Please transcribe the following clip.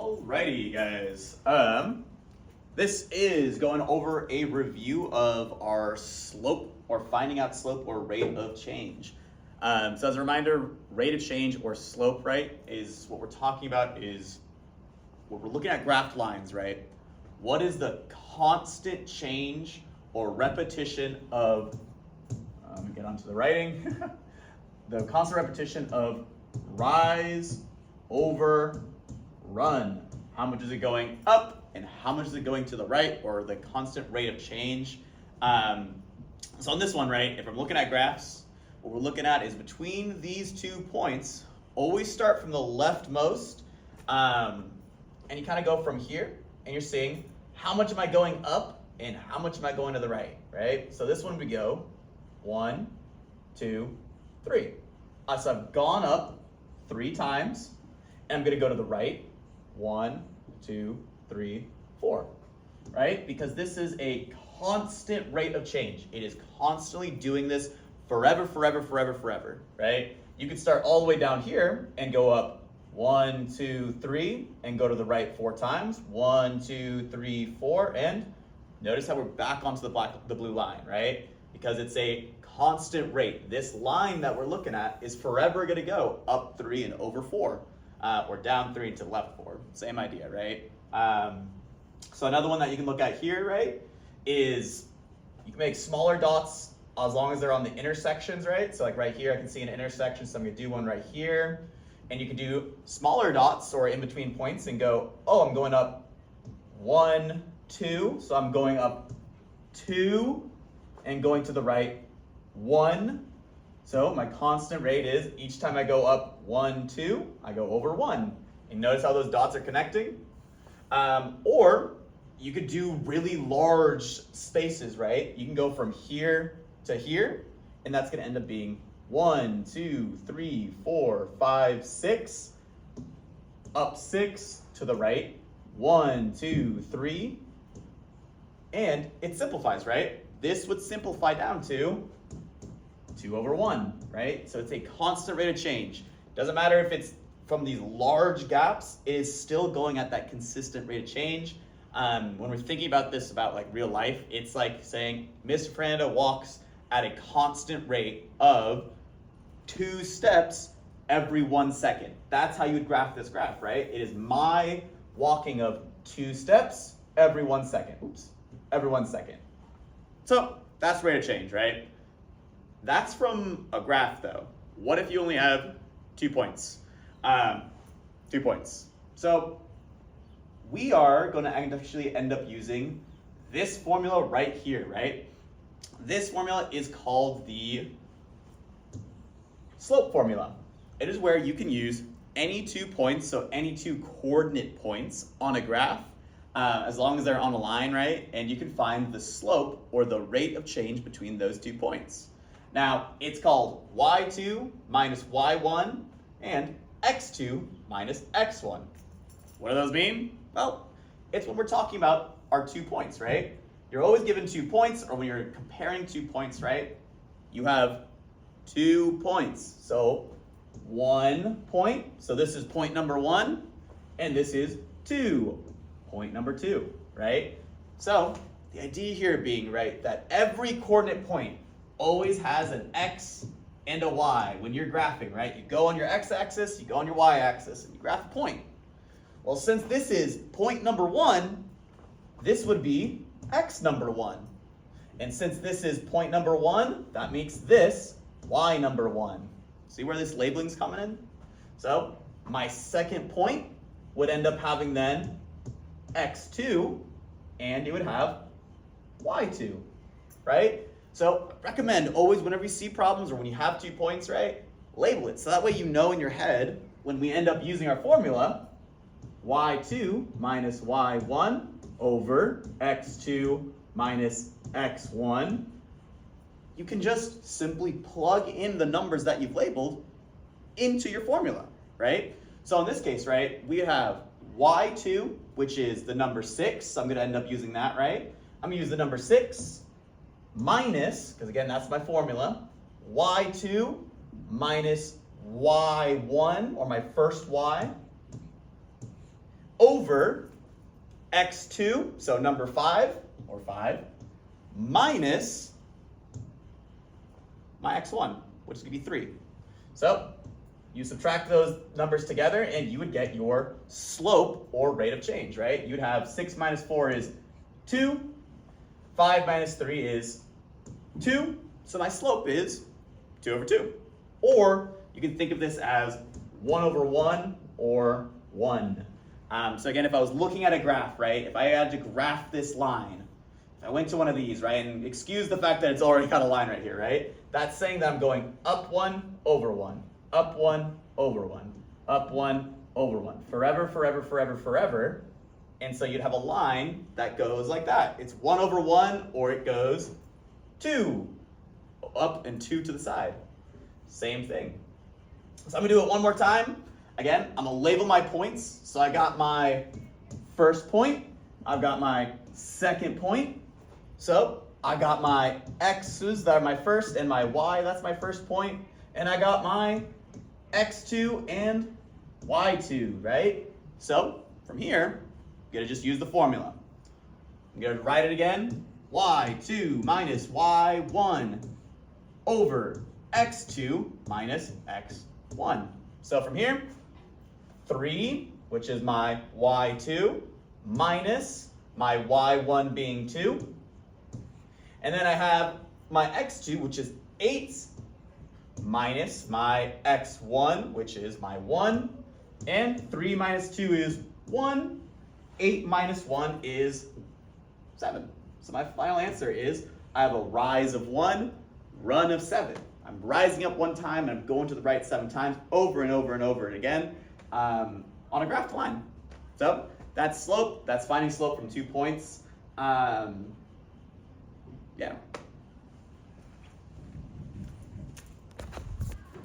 Alrighty, guys. This is going over a review of our slope or finding out slope or rate of change. So as a reminder, rate of change or slope, right, is what we're talking about is what we're looking at graphed lines, right? What is the constant change or repetition of, let me get onto the writing, the constant repetition of rise over run. How much is it going up and how much is it going to the right, or the constant rate of change. So on this one, right, if I'm looking at graphs, what we're looking at is between these 2 points, always start from the leftmost, and you kind of go from here, and you're seeing how much am I going up and how much am I going to the right? So this one we go 1, 2, 3. So I've gone up 3 times, and I'm going to go to the right 1, 2, 3, 4, right? Because this is a constant rate of change. It is constantly doing this forever, right? You could start all the way down here and go up 1, 2, 3, and go to the right 4 times. 1, 2, 3, 4, and notice how we're back onto the blue line, right? Because it's a constant rate. This line that we're looking at is forever going to go up 3 and over 4. Or down 3 to left 4. Same idea, right? So another one that you can look at here, right, is you can make smaller dots as long as they're on the intersections, right? So like right here, I can see an intersection, so I'm gonna do one right here. And you can do smaller dots or in between points and go, oh, I'm going up 1, 2. So I'm going up 2 and going to the right 1. So my constant rate is each time I go up 1, 2, I go over 1. And notice how those dots are connecting? Or you could do really large spaces, right? You can go from here to here, and that's gonna end up being 1, 2, 3, 4, 5, 6, up 6 to the right, 1, 2, 3, and it simplifies, right? This would simplify down to 2 over 1, right? So it's a constant rate of change. Doesn't matter if it's from these large gaps, it is still going at that consistent rate of change. When we're thinking about this, about like real life, it's like saying Mr. Fernando walks at a constant rate of 2 steps every 1 second. That's how you would graph this graph, right? It is my walking of 2 steps every 1 second. Oops, every 1 second. So that's rate of change, right? That's from a graph though. What if you only have 2 points? 2 points. So we are going to actually end up using this formula right here, right? This formula is called the slope formula. It is where you can use any 2 points, so any 2 coordinate points on a graph, as long as they're on a line, right? And you can find the slope or the rate of change between those 2 points. Now, it's called y2 minus y1 and x2 minus x1. What do those mean? Well, it's when we're talking about our 2 points, right? You're always given 2 points, or when you're comparing 2 points, right? You have 2 points. So 1 point, so this is point number 1, and this is 2, point number 2, right? So the idea here being, right, that every coordinate point always has an x and a y when you're graphing, right? You go on your x-axis, you go on your y-axis, and you graph a point. Well, since this is point number 1, this would be x number 1. And since this is point number 1, that makes this y number 1. See where this labeling's coming in? So my second point would end up having then x2, and you would have y2, right? So recommend always, whenever you see problems or when you have 2 points, right, label it. So that way you know in your head, when we end up using our formula, y2 minus y1 over x2 minus x1, you can just simply plug in the numbers that you've labeled into your formula, right? So in this case, right, we have y2, which is the number 6. So I'm going to end up using that, right? I'm going to use the number 6 minus, because again, that's my formula, y2 minus y1, or my first y, over x2, so number 5, or 5, minus my x1, which is going to be 3. So you subtract those numbers together and you would get your slope or rate of change, right? You'd have 6 minus 4 is 2, 5 minus 3 is 2, so my slope is 2 over 2. Or you can think of this as 1 over 1 or 1. So again, if I was looking at a graph, right, if I had to graph this line, if I went to one of these, right, and excuse the fact that it's already got a line right here, right, that's saying that I'm going up 1 over 1, up 1 over 1, up 1 over 1, forever, forever, forever, forever. And so you'd have a line that goes like that. It's 1 over 1, or it goes 2 up and 2 to the side. Same thing. So I'm gonna do it one more time. Again, I'm gonna label my points. So I got my first point, I've got my second point. So I got my x's, that are my first, and my y, that's my first point. And I got my x2 and y2, right? So from here, I'm gonna just use the formula. I'm gonna write it again. y2 minus y1 over x2 minus x1. So from here, 3, which is my y2, minus my y1 being 2. And then I have my x2, which is 8, minus my x1, which is my 1. And 3 minus 2 is 1. 8 minus 1 is 7. So my final answer is I have a rise of 1, run of 7. I'm rising up 1 time and I'm going to the right 7 times over and over and over and again on a graphed line. So that's slope. That's finding slope from 2 points. Yeah.